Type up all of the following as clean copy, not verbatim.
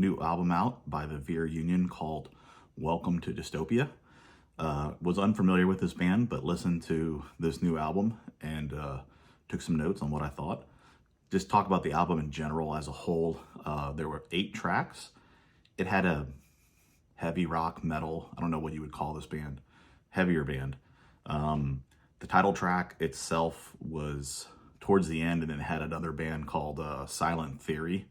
new album out by the Veer Union called Welcome to Dystopia. Was unfamiliar with this band, but listened to this new album and took some notes on what I thought. Just talk about the album in general as a whole. There were 8 tracks. It had a heavy rock metal, I don't know what you would call this band, heavier band. The title track itself was towards the end, and it had another band called Silent Theory.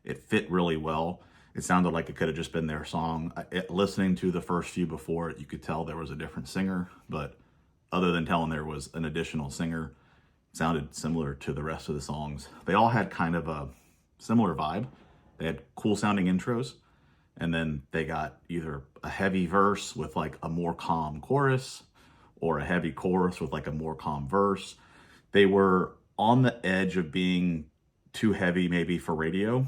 It fit really well. It sounded like it could have just been their song. Listening to the first few before it, you could tell there was a different singer, but other than telling there was an additional singer, it sounded similar to the rest of the songs. They all had kind of a similar vibe. They had cool sounding intros, and then they got either a heavy verse with like a more calm chorus, or a heavy chorus with like a more calm verse. They were on the edge of being too heavy maybe for radio.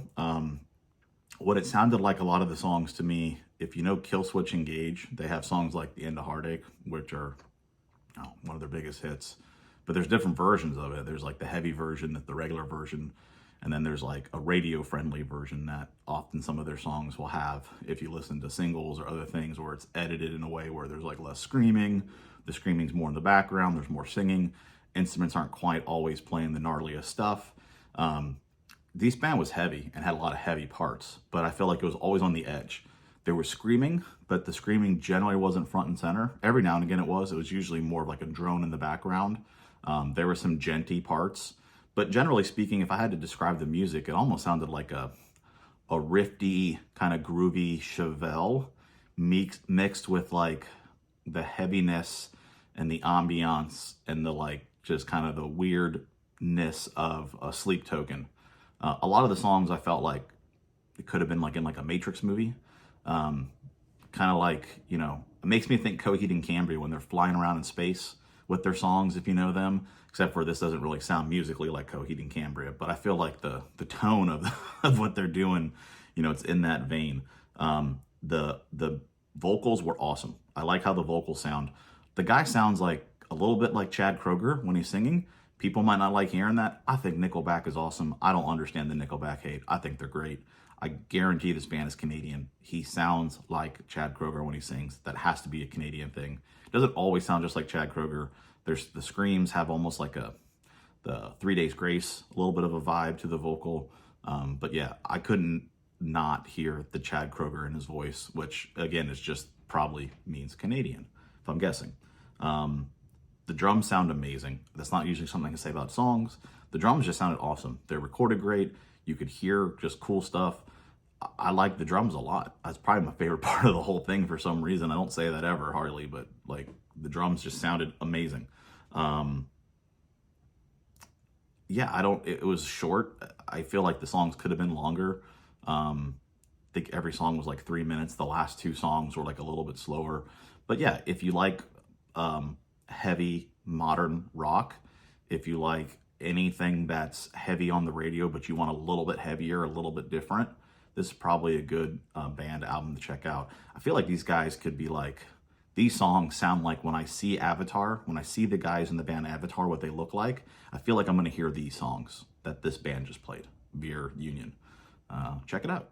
What it sounded like a lot of the songs to me, if you know Killswitch Engage, they have songs like The End of Heartache, which are one of their biggest hits. But there's different versions of it. There's like the heavy version, the regular version, and then there's like a radio-friendly version that often some of their songs will have if you listen to singles or other things, where it's edited in a way where there's like less screaming. The screaming's more in the background, there's more singing. Instruments aren't quite always playing the gnarliest stuff. This band was heavy and had a lot of heavy parts, but I feel like it was always on the edge. There was screaming, but the screaming generally wasn't front and center. Every now and again it was usually more of like a drone in the background. There were some djenty parts, but generally speaking, if I had to describe the music, it almost sounded like a rifty, kind of groovy Chevelle mixed with like the heaviness and the ambiance and the like, just kind of the weirdness of a Sleep Token. A lot of the songs I felt like it could have been like in like a Matrix movie. Kind of like, it makes me think Coheed and Cambria when they're flying around in space with their songs, if you know them, except for this doesn't really sound musically like Coheed and Cambria, but I feel like the tone of, of what they're doing, it's in that vein. The vocals were awesome. I like how the vocals sound. The guy sounds like a little bit like Chad Kroeger when he's singing. People might not like hearing that. I think Nickelback is awesome. I don't understand the Nickelback hate. I think they're great. I guarantee this band is Canadian. He sounds like Chad Kroeger when he sings. That has to be a Canadian thing. It doesn't always sound just like Chad Kroeger. The screams have almost like the 3 Days Grace, a little bit of a vibe to the vocal. But yeah, I couldn't not hear the Chad Kroeger in his voice, which again is just probably means Canadian, if I'm guessing. The drums sound amazing. That's not usually something I can say about songs. The drums just sounded awesome. They're recorded great. You could hear just cool stuff. I like the drums a lot. That's probably my favorite part of the whole thing for some reason. I don't say that ever hardly, but like the drums just sounded amazing. Yeah, it was short. I feel like the songs could have been longer. I think every song was like 3 minutes. The last 2 songs were like a little bit slower. But yeah, if you like heavy modern rock, if you like anything that's heavy on the radio but you want a little bit heavier, a little bit different, this is probably a good band album to check out. I feel like these guys could be like, these songs sound like when I see Avatar, when I see the guys in the band Avatar, what they look like, I feel like I'm going to hear these songs that this band just played, Veer Union. Check it out.